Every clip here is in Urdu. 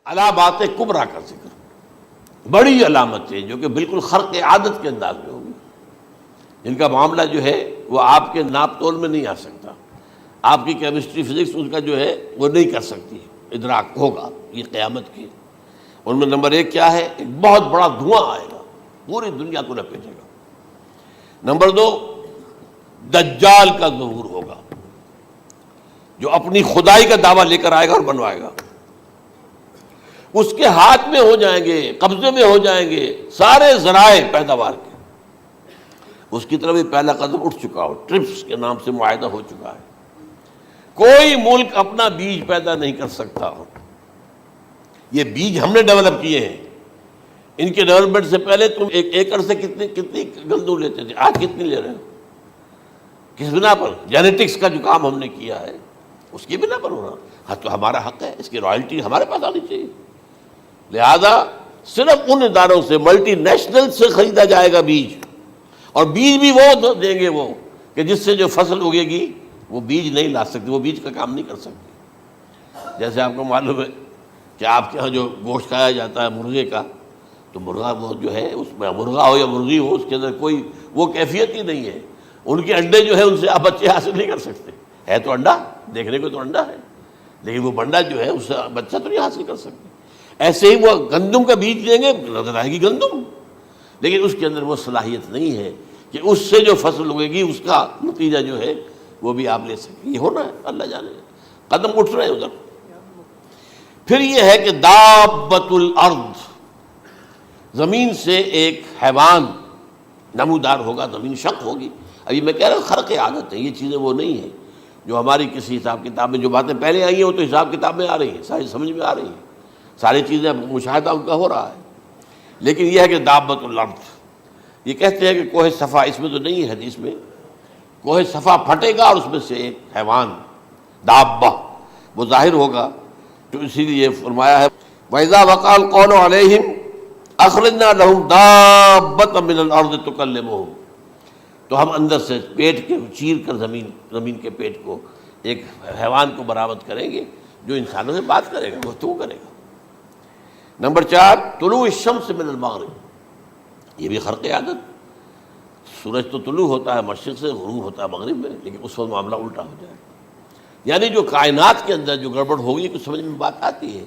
علامات کبریٰ کا ذکر، بڑی علامتیں جو کہ بالکل خرق عادت کے انداز میں ہوگی، جن کا معاملہ جو ہے وہ آپ کے ناپ تول میں نہیں آ سکتا، آپ کی کیمسٹری فزکس اس کا جو ہے وہ نہیں کر سکتی، ادراک ہوگا یہ قیامت کی۔ ان میں نمبر ایک کیا ہے؟ ایک بہت بڑا دھواں آئے گا، پوری دنیا کو لپیٹے گا۔ نمبر دو، دجال کا ظہور ہوگا، جو اپنی خدائی کا دعویٰ لے کر آئے گا اور بنوائے گا۔ اس کے ہاتھ میں ہو جائیں گے، قبضے میں ہو جائیں گے سارے ذرائع پیداوار کے۔ اس کی طرف پہلا قدم اٹھ چکا ہو، ٹرپس کے نام سے معاہدہ ہو چکا ہے۔ کوئی ملک اپنا بیج پیدا نہیں کر سکتا، یہ بیج ہم نے ڈیولپ کیے ہیں۔ ان کے ڈیولپمنٹ سے پہلے تم ایک ایکڑ سے کتنی گندم لیتے تھے، آج کتنی لے رہے ہو؟ کس بنا پر؟ جینیٹکس کا جو کام ہم نے کیا ہے اس کی بنا پر ہو رہا۔ ہاں تو ہمارا حق ہے، اس کی رائلٹی ہمارے پاس آنی چاہیے۔ لہذا صرف ان اداروں سے، ملٹی نیشنل سے خریدا جائے گا بیج، اور بیج بھی وہ دیں گے وہ کہ جس سے جو فصل اگے گی وہ بیج نہیں لا سکتی، وہ بیج کا کام نہیں کر سکتی۔ جیسے آپ کو معلوم ہے کہ آپ کے ہاں جو گوشت کھایا جاتا ہے مرغے کا، تو مرغا وہ جو ہے اس میں، مرغا ہو یا مرغی ہو، اس کے اندر کوئی وہ کیفیت ہی نہیں ہے۔ ان کے انڈے جو ہے ان سے آپ بچے حاصل نہیں کر سکتے، ہے تو انڈا، دیکھنے کو تو انڈا ہے، لیکن وہ بنڈا جو ہے اس سے بچہ تو نہیں حاصل کر سکتے۔ ایسے ہی وہ گندم کا بیج دیں گے، نظر آئے گی گندم، لیکن اس کے اندر وہ صلاحیت نہیں ہے کہ اس سے جو فصل اگے گی اس کا نتیجہ جو ہے وہ بھی آپ لے سکیں۔ یہ ہونا ہے، اللہ جانے، قدم اٹھ رہے ہیں ادھر۔ پھر یہ ہے کہ دابۃ الارض، زمین سے ایک حیوان نمودار ہوگا، زمین شق ہوگی۔ ابھی میں کہہ رہا ہوں خرق عادت ہے، یہ چیزیں وہ نہیں ہیں جو ہماری کسی حساب کتاب میں جو باتیں پہلے آئی ہیں وہ تو حساب کتاب میں آ رہی ہیں، ساری سمجھ میں آ رہی ہیں، ساری چیزیں مشاہدہ ان کا ہو رہا ہے۔ لیکن یہ ہے کہ دابۃ الارض، یہ کہتے ہیں کہ کوہ صفا، اس میں تو نہیں ہے حدیث میں، کوہ صفا پھٹے گا اور اس میں سے ایک حیوان دابہ وہ ظاہر ہوگا، تو اسی لیے فرمایا ہے وَإِذَا وَقَعَ الْقَوْلُ عَلَيْهِمْ أَخْرَجْنَا لَهُمْ دَابَّةً مِّنَ الْأَرْضِ تُكَلِّمُهُمْ، تو ہم اندر سے پیٹ کے چیر کر زمین کے پیٹ کو ایک حیوان کو برآمد کریں گے جو انسانوں سے بات کرے گا، گفتگو کرے گا۔ نمبر 4، طلوع الشمس من المغرب، یہ بھی خرق عادت۔ سورج تو طلوع ہوتا ہے مشرق سے، غروب ہوتا ہے مغرب میں، لیکن اس وقت معاملہ الٹا ہو جائے، یعنی جو کائنات کے اندر جو گڑبڑ ہوگی کچھ سمجھ میں بات آتی ہے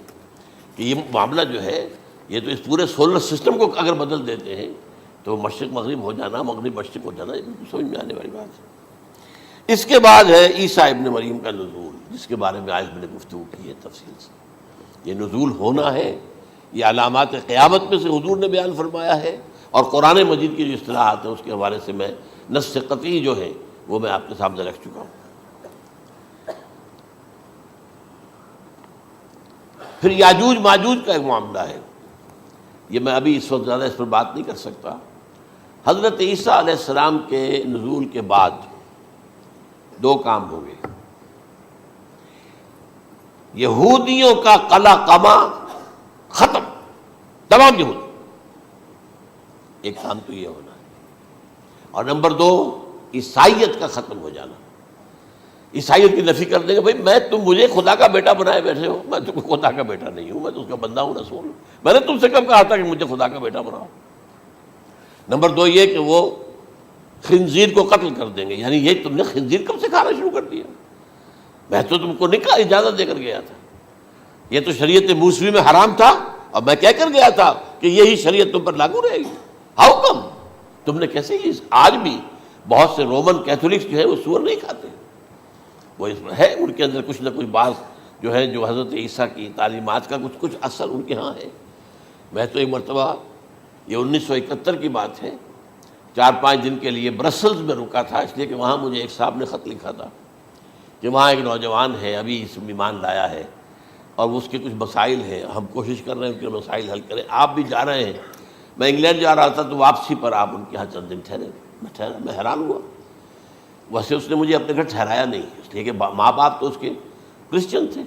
کہ یہ معاملہ جو ہے یہ تو اس پورے سولر سسٹم کو اگر بدل دیتے ہیں تو مشرق مغرب ہو جانا، مغرب مشرق ہو جانا، یہ سمجھ میں آنے والی بات ہے۔ اس کے بعد ہے عیسیٰ ابن مریم کا نزول، جس کے بارے میں آج میں نے گفتگو کی ہے تفصیل سے۔ یہ نزول ہونا ہے، یہ علامات قیامت میں سے حضور نے بیان فرمایا ہے، اور قرآن مجید کی جو اصطلاحات ہیں اس کے حوالے سے میں نص قطعی جو ہے وہ میں آپ کے سامنے رکھ چکا ہوں۔ پھر یاجوج ماجوج کا ایک معاملہ ہے، یہ میں ابھی اس وقت زیادہ اس پر بات نہیں کر سکتا۔ حضرت عیسیٰ علیہ السلام کے نزول کے بعد دو کام ہوں گے، یہودیوں کا قلع قمع ختم، تمام یہود، ایک کام تو یہ ہونا ہے، اور نمبر 2 عیسائیت کا ختم ہو جانا۔ عیسائیت کی نفی کر دیں گے، بھائی تم مجھے خدا کا بیٹا بنائے بیٹھے ہو، میں تم خدا کا بیٹا نہیں ہوں، میں تو اس کا بندہ ہوں، رسول ہوں، میں نے تم سے کب کہا تھا کہ مجھے خدا کا بیٹا بناؤ۔ نمبر 2 یہ کہ وہ خنزیر کو قتل کر دیں گے، یعنی یہ تم نے خنزیر کب سے کھانا شروع کر دیا؟ میں تو تم کو نکاح اجازت دے کر گیا تھا، یہ تو شریعت موسوی میں حرام تھا، اور میں کہہ کر گیا تھا کہ یہی شریعت تم پر لاگو رہے گی، ہاؤ کم تم نے کیسے یہ؟ آج بھی بہت سے رومن کیتھولکس جو ہے وہ سور نہیں کھاتے، وہ اس میں ہے ان کے اندر کچھ نہ کچھ بات جو ہے جو حضرت عیسیٰ کی تعلیمات کا کچھ اثر ان کے ہاں ہے۔ میں تو ایک مرتبہ، یہ 1971 کی بات ہے، 4-5 دن کے لیے برسلز میں رکا تھا، اس لیے کہ وہاں مجھے ایک صاحب نے خط لکھا تھا کہ وہاں ایک نوجوان ہے، ابھی اس ایمان لایا ہے، اور اس کے کچھ مسائل ہیں، ہم کوشش کر رہے ہیں ان کے مسائل حل کریں، آپ بھی جا رہے ہیں۔ میں انگلینڈ جا رہا تھا تو واپسی پر آپ ان کے یہاں چند دن ٹھہرے، میں حیران ہوا۔ ویسے اس نے مجھے اپنے گھر ٹھہرایا نہیں، اس لیے کہ ماں باپ تو اس کے کرسچن تھے،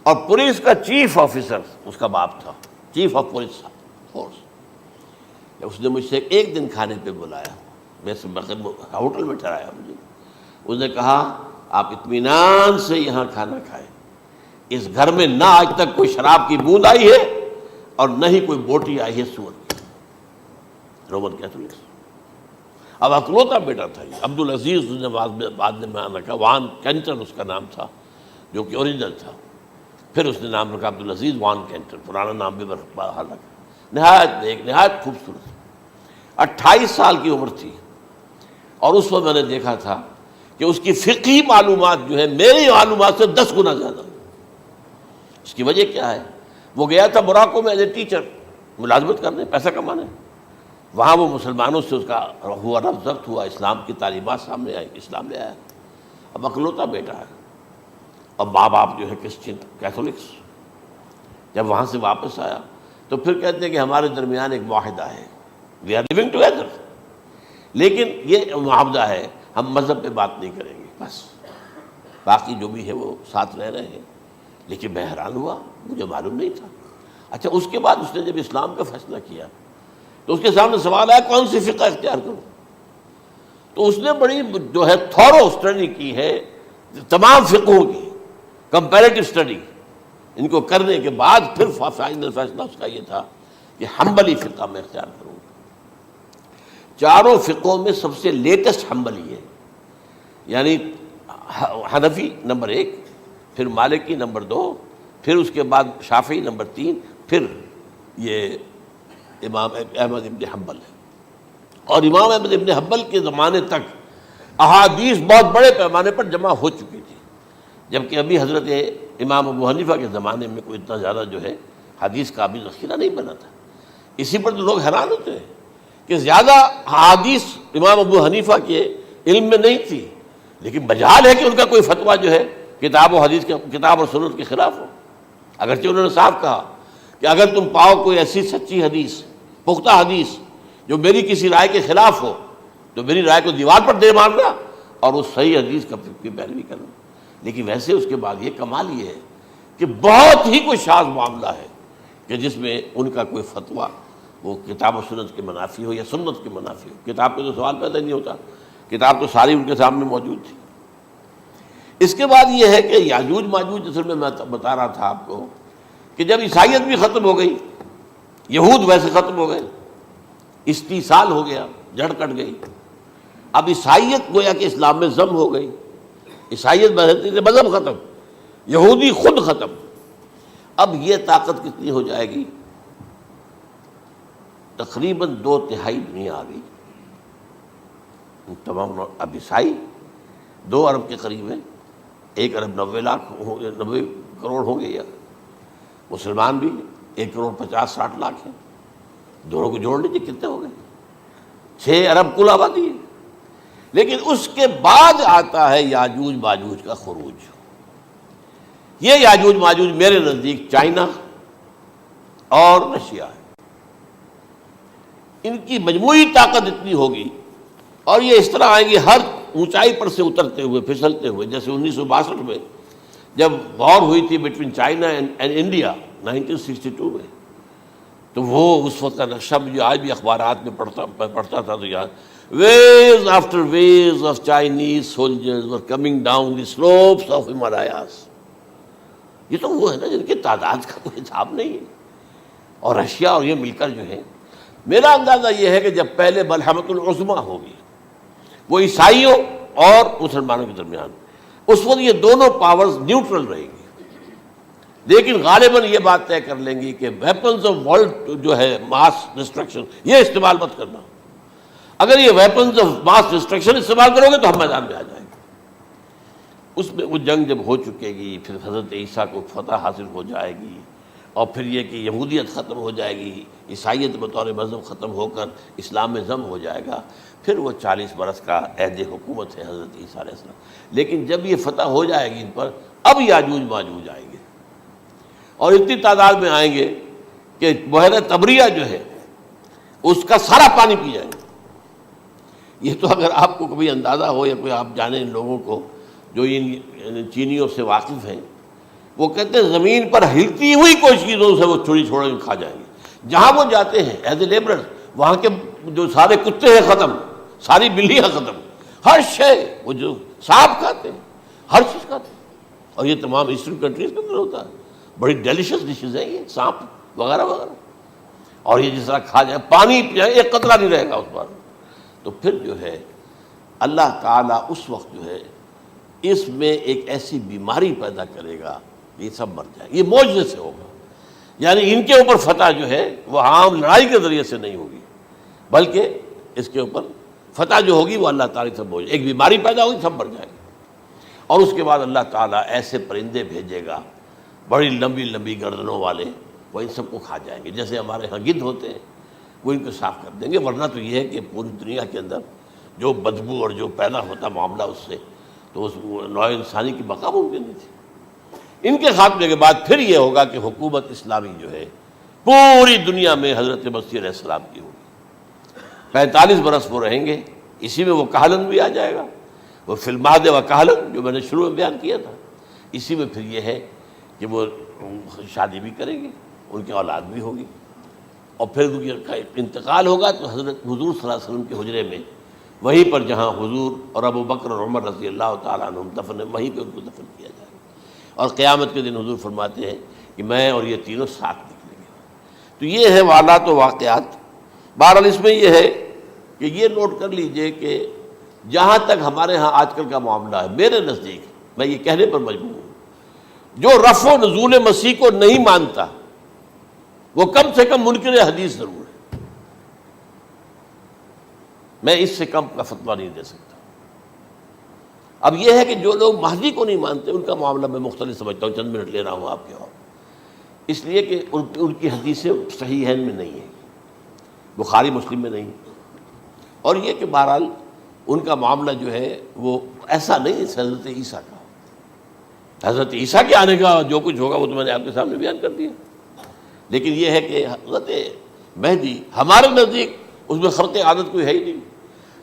اور پولیس کا چیف آفیسر اس کا باپ تھا، چیف آف پولیس فورس۔ اس نے مجھ سے ایک دن کھانے پہ بلایا، ویسے ہوٹل میں ٹھہرایا مجھے، اس نے کہا آپ اطمینان سے یہاں کھانا کھائیں، اس گھر میں نہ آج تک کوئی شراب کی بوند آئی ہے اور نہ ہی کوئی بوٹی آئی ہے سور کی. Roman Catholics. اب اکلوتا بیٹا تھا یہ عبدالعزیز، اس نے بعد میں نام رکھا، وان کینٹر اس کا نام تھا جو کہ اوریجنل تھا. پھر اس نے نام رکھا عبدالعزیز وان کینٹر، پرانا نام بھی بحال رکھا. نہایت نیک، نہایت خوبصورت. 28 سال کی عمر تھی اور اس وقت میں نے دیکھا تھا کہ اس کی فقہی معلومات جو ہے میری معلومات سے 10 گنا زیادہ. اس کی وجہ کیا ہے؟ وہ گیا تھا موراکو میں ایز اے ٹیچر ملازمت کرنے، پیسہ کمانے. وہاں وہ مسلمانوں سے اس کا ہوا رفع ضبط ہوا، اسلام کی تعلیمات سامنے آئی، اسلام لے آیا. اب اکلوتا بیٹا ہے. اب ماں باپ جو ہے کرسچن کیتھولکس. جب وہاں سے واپس آیا تو پھر کہتے ہیں کہ ہمارے درمیان ایک معاہدہ ہے، وی آر لیونگ ٹوگیدر، لیکن یہ معاہدہ ہے ہم مذہب پہ بات نہیں کریں گے، بس باقی جو بھی ہے وہ ساتھ رہ رہے ہیں. لیکن میں حیران ہوا، مجھے معلوم نہیں تھا. اچھا اس کے بعد اس نے جب اسلام کا فیصلہ کیا تو اس کے سامنے سوال آیا کون سی فقہ اختیار کروں. تو اس نے بڑی جو ہے تھورو اسٹڈی کی ہے تمام فقہوں کی، کمپیریٹو اسٹڈی. ان کو کرنے کے بعد پھر فائنل فیصلہ اس کا یہ تھا کہ حنبلی فقہ میں اختیار کروں. چاروں فقہوں میں سب سے لیٹسٹ حنبلی ہے، یعنی حنفی نمبر 1، پھر مالکی نمبر 2، پھر اس کے بعد شافعی نمبر 3، پھر یہ امام احمد ابن حنبل ہے. اور امام احمد ابن حنبل کے زمانے تک احادیث بہت بڑے پیمانے پر جمع ہو چکی تھی، جبکہ ابھی حضرت امام ابو حنیفہ کے زمانے میں کوئی اتنا زیادہ جو ہے حدیث کا بھی ذخیرہ نہیں بنا تھا. اسی پر تو لوگ حیران ہوتے ہیں کہ زیادہ حدیث امام ابو حنیفہ کے علم میں نہیں تھی، لیکن مجال ہے کہ ان کا کوئی فتویٰ جو ہے کتاب و حدیث کے، کتاب اور سنت کے خلاف ہو. اگرچہ انہوں نے صاف کہا کہ اگر تم پاؤ کوئی ایسی سچی حدیث، پختہ حدیث جو میری کسی رائے کے خلاف ہو تو میری رائے کو دیوار پر دے مارنا اور اس صحیح حدیث کا پیروی کرنا. لیکن ویسے اس کے بعد یہ کمال یہ ہے کہ بہت ہی کوئی شاذ معاملہ ہے کہ جس میں ان کا کوئی فتویٰ وہ کتاب و سنت کے منافی ہو یا سنت کے منافی ہو. کتاب پہ تو سوال پیدا نہیں ہوتا، کتاب تو ساری ان کے سامنے موجود تھی. اس کے بعد یہ ہے کہ یاجوج ماجوج، اصل میں بتا رہا تھا آپ کو کہ جب عیسائیت بھی ختم ہو گئی، یہود ویسے ختم ہو گئے، استیصال ہو گیا، جڑ کٹ گئی. اب عیسائیت گویا کہ اسلام میں ضم ہو گئی. عیسائیت مذہب ختم، یہودی خود ختم. اب یہ طاقت کتنی ہو جائے گی؟ تقریباً 2/3 دنیا آ گئی. تمام اب عیسائی 2 ارب کے قریب ہیں، 1 ارب 90 کروڑ ہوں گے، یا مسلمان بھی 1 کروڑ 50-60 لاکھ ہیں. دونوں کو جوڑ لیجیے کتنے ہو گئے؟ 6 ارب کل آبادی ہے. لیکن اس کے بعد آتا ہے یاجوج ماجوج کا خروج. یہ یاجوج ماجوج میرے نزدیک چائنا اور رشیا ہے. ان کی مجموعی طاقت اتنی ہوگی اور یہ اس طرح آئیں گے ہر اونچائی پر سے اترتے ہوئے، پھسلتے ہوئے. جیسے 1962 میں جب وار ہوئی تھی بٹوین چائنا اینڈ انڈیا 1962 میں، تو وہ اس وقت کا نقشہ مجھے آج بھی اخبارات میں پڑھتا تھا تو یاد، waves after waves of Chinese soldiers were coming down the slopes of Himalayas. یہ تو وہ ہے نا جن کی تعداد کا کوئی حساب نہیں ہے. اور رشیا اور یہ مل کر جو ہے، میرا اندازہ یہ ہے کہ جب پہلے ملحمۃ العظمیٰ ہوگی وہ عیسائیوں اور مسلمانوں کے درمیان، اس وقت یہ دونوں پاورز نیوٹرل رہیں گی. لیکن غالباً یہ بات طے کر لیں گی کہ ویپنز آف ورلڈ جو ہے ماس ڈسٹرکشن، یہ استعمال مت کرنا. اگر یہ ویپنز آف ماس ڈسٹرکشن استعمال کرو گے تو ہم میدان میں آ جائیں گے. اس میں وہ جنگ جب ہو چکے گی، پھر حضرت عیسیٰ کو فتح حاصل ہو جائے گی، اور پھر یہ کہ یہودیت ختم ہو جائے گی، عیسائیت بطور مذہب ختم ہو کر اسلام میں ضم ہو جائے گا. پھر وہ 40 برس کا عہد حکومت ہے حضرت عیسیٰ علیہ السلام. لیکن جب یہ فتح ہو جائے گی ان پر، اب یاجوج ماجوج آئیں گے اور اتنی تعداد میں آئیں گے کہ بحیرہ طبریہ جو ہے اس کا سارا پانی پی جائیں گے. یہ تو اگر آپ کو کبھی اندازہ ہو یا کوئی آپ جانیں ان لوگوں کو جو ان چینیوں سے واقف ہیں، وہ کہتے ہیں زمین پر ہلتی ہوئی کوئی چیزوں سے وہ چھوڑی چھوڑ کھا جائیں گے. جہاں وہ جاتے ہیں ایز اے لیبرر، وہاں کے جو سارے کتے ہیں ختم، ساری بلیاں ختم، ہر شے، وہ جو سانپ کھاتے ہیں، ہر چیز کھاتے ہیں. اور یہ تمام ایسٹرن کنٹریز کے اندر ہوتا ہے. بڑی ڈیلیشیس ڈشز ہیں یہ، سانپ وغیرہ وغیرہ. اور یہ جس طرح کھا جائے، پانی پیا ایک قطرہ نہیں رہے گا اس پر. تو پھر جو ہے اللہ تعالیٰ اس وقت جو ہے اس میں ایک ایسی بیماری پیدا کرے گا، یہ سب مر جائے. یہ معجزے سے ہوگا. یعنی ان کے اوپر فتح جو ہے وہ عام لڑائی کے ذریعے سے نہیں ہوگی، بلکہ اس کے اوپر فتح جو ہوگی وہ اللہ تعالیٰ سے بوجھ، ایک بیماری پیدا ہوگی، سب مر جائے گی. اور اس کے بعد اللہ تعالیٰ ایسے پرندے بھیجے گا بڑی لمبی لمبی گردنوں والے، وہ ان سب کو کھا جائیں گے. جیسے ہمارے ہاں گدھ ہوتے ہیں وہ ان کو صاف کر دیں گے. ورنہ تو یہ ہے کہ پوری دنیا کے اندر جو بدبو اور جو پیدا ہوتا معاملہ اس سے، تو اس نوع انسانی کی بقا ممکن نہیں تھی. ان کے خاتمے کے بعد پھر یہ ہوگا کہ حکومت اسلامی جو ہے پوری دنیا میں حضرت مسیح علیہ السلام کی ہوگی. 45 برس وہ رہیں گے. اسی میں وہ کہلن بھی آ جائے گا، وہ فی المہد و کہلن جو میں نے شروع میں بیان کیا تھا. اسی میں پھر یہ ہے کہ وہ شادی بھی کریں گے، ان کی اولاد بھی ہوگی. اور پھر ان کا انتقال ہوگا تو حضرت حضور صلی اللہ علیہ وسلم کے حجرے میں، وہیں پر جہاں حضور اور ابو بکر اور عمر رضی اللہ تعالیٰ عنہم دفن ہیں، وہیں پہ ان کو دفن کیا جائے گا. اور قیامت کے دن حضور فرماتے ہیں کہ میں اور یہ تینوں ساتھ نکلیں گے. تو یہ ہے والات و واقعات. بہرحال اس میں یہ ہے کہ یہ نوٹ کر لیجئے کہ جہاں تک ہمارے ہاں آج کل کا معاملہ ہے، میرے نزدیک میں یہ کہنے پر مجبور ہوں، جو رفع و نزول مسیح کو نہیں مانتا وہ کم سے کم منکر حدیث ضرور ہے. میں اس سے کم کا فتویٰ نہیں دے سکتا. اب یہ ہے کہ جو لوگ مہدی کو نہیں مانتے ان کا معاملہ میں مختلف سمجھتا ہوں. چند منٹ لے رہا ہوں آپ کے، اور اس لیے کہ ان کی حدیثیں صحیحین میں نہیں ہیں، بخاری مسلم میں نہیں. اور یہ کہ بہرحال ان کا معاملہ جو ہے وہ ایسا نہیں ہے حضرت عیسیٰ کا. حضرت عیسیٰ کے آنے کا جو کچھ ہوگا وہ تو میں نے آپ کے سامنے بیان کر دیا. لیکن یہ ہے کہ حضرت مہدی ہمارے نزدیک اس میں خرق عادت کوئی ہے ہی نہیں.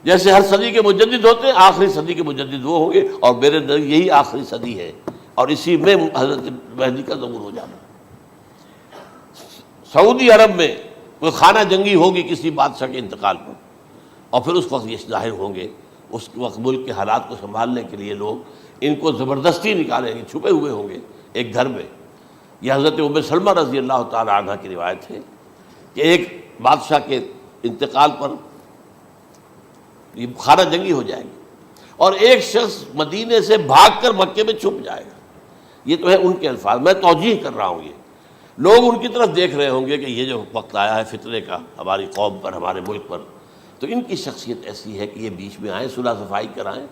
جیسے ہر صدی کے مجدد ہوتے ہیں، آخری صدی کے مجدد وہ ہوں گے، اور میرے نزدیک یہی آخری صدی ہے، اور اسی میں حضرت مہدی کا ظہور ہو جانا. سعودی عرب میں کوئی خانہ جنگی ہوگی کسی بادشاہ کے انتقال پر، اور پھر اس وقت یہ ظاہر ہوں گے. اس وقت ملک کے حالات کو سنبھالنے کے لیے لوگ ان کو زبردستی نکالیں گے، چھپے ہوئے ہوں گے ایک گھر میں. یہ حضرت ام سلمہ رضی اللہ تعالی عنہ کی روایت ہے کہ ایک بادشاہ کے انتقال پر یہ خانہ جنگی ہو جائے گی، اور ایک شخص مدینے سے بھاگ کر مکے میں چھپ جائے گا. یہ تو ہے ان کے الفاظ، میں توجیہ کر رہا ہوں. یہ لوگ ان کی طرف دیکھ رہے ہوں گے کہ یہ جو وقت آیا ہے فتنے کا ہماری قوم پر، ہمارے ملک پر، تو ان کی شخصیت ایسی ہے کہ یہ بیچ میں آئیں، صلح صفائی کرائیں،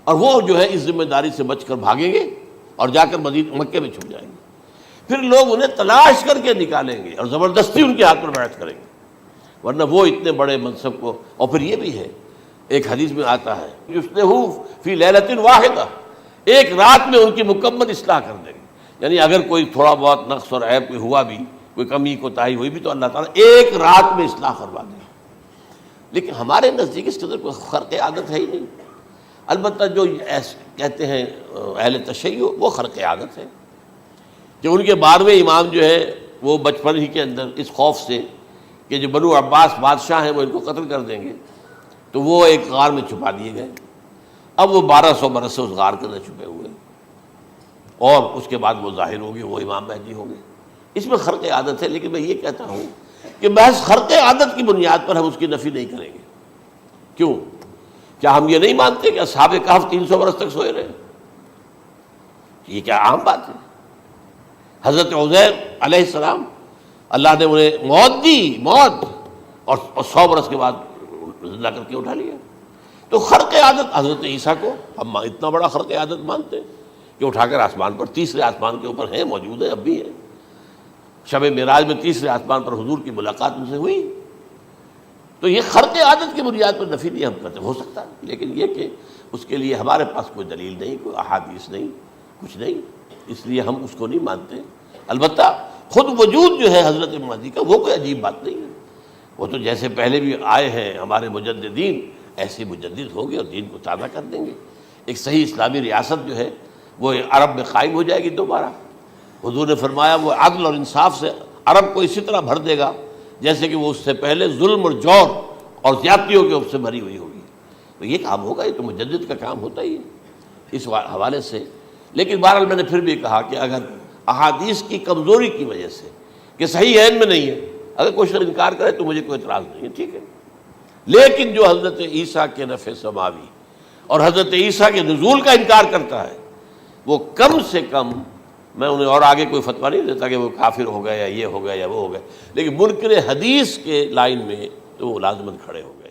اور وہ جو ہے اس ذمہ داری سے بچ کر بھاگیں گے اور جا کر مکے میں چھپ جائیں گے. پھر لوگ انہیں تلاش کر کے نکالیں گے اور زبردستی ان کے ہاتھ پر بیعت کریں گے، ورنہ وہ اتنے بڑے منصب کو. اور پھر یہ بھی ہے، ایک حدیث میں آتا ہے یصلحو فی لیلۃ واحدہ، ایک رات میں ان کی مکمل اصلاح کر دیں گے. یعنی اگر کوئی تھوڑا بہت نقص اور عیب کوئی ہوا بھی، کوئی کمی کوتاہی ہوئی بھی، تو اللہ تعالیٰ ایک رات میں اصلاح کروا دیں گے. لیکن ہمارے نزدیک اس قدر کوئی خرق عادت ہے ہی نہیں. البتہ جو کہتے ہیں اہل تشیع، وہ خرق عادت ہے کہ ان کے 12ویں امام جو ہے وہ بچپن ہی کے اندر اس خوف سے کہ جو بنو عباس بادشاہ ہیں وہ ان کو قتل کر دیں گے، تو وہ ایک غار میں چھپا دیے گئے. اب وہ 1200 برس سے اس غار کے اندر چھپے ہوئے، اور اس کے بعد وہ ظاہر ہوگی، وہ امام مہدی ہوں گے. اس میں خرق عادت ہے. لیکن میں یہ کہتا ہوں کہ محض خرق عادت کی بنیاد پر ہم اس کی نفی نہیں کریں گے. کیوں؟ کیا ہم یہ نہیں مانتے کہ اصحاب کہف 300 برس تک سوئے رہے؟ یہ کیا عام بات ہے؟ حضرت عزیر علیہ السلام اللہ نے انہیں موت دی، موت، اور 100 برس کے بعد زندہ کر کے اٹھا لیا. تو خرق عادت حضرت عیسیٰ کو ہم اتنا بڑا خرق عادت مانتے ہیں کہ اٹھا کر آسمان پر، تیسرے آسمان کے اوپر ہیں، موجود ہیں، اب بھی ہیں. شب معراج میں تیسرے آسمان پر حضور کی ملاقات ان سے ہوئی. تو یہ خرق عادت کی بنیاد پر نفی نہیں ہم کرتے. ہو سکتا ہے، لیکن یہ کہ اس کے لیے ہمارے پاس کوئی دلیل نہیں، کوئی احادیث نہیں، کچھ نہیں، اس لیے ہم اس کو نہیں مانتے. البتہ خود وجود جو ہے حضرت مہدی کا وہ کوئی عجیب بات نہیں ہے. وہ تو جیسے پہلے بھی آئے ہیں ہمارے مجددین، ایسے مجدد ہوں گے اور دین کو تازہ کر دیں گے. ایک صحیح اسلامی ریاست جو ہے وہ عرب میں قائم ہو جائے گی دوبارہ. حضور نے فرمایا وہ عدل اور انصاف سے عرب کو اسی طرح بھر دے گا جیسے کہ وہ اس سے پہلے ظلم اور جور اور زیادتیوں کے سے بھری ہوئی ہوگی. تو یہ کام ہوگا، یہ تو مجدد کا کام ہوتا ہی ہے. اس حوالے سے لیکن بہرحال میں نے پھر بھی کہا کہ اگر احادیث کی کمزوری کی وجہ سے کہ صحیح عین میں نہیں ہے، اگر کوئی شخص انکار کرے تو مجھے کوئی اعتراض نہیں ہے، ٹھیک ہے، لیکن جو حضرت عیسیٰ کے نفع سماوی اور حضرت عیسیٰ کے نزول کا انکار کرتا ہے وہ کم سے کم، میں انہیں اور آگے کوئی فتویٰ نہیں دیتا کہ وہ کافر ہو گئے یا یہ ہو گیا یا وہ ہو گیا، لیکن منکر حدیث کے لائن میں تو وہ لازماً کھڑے ہو گئے۔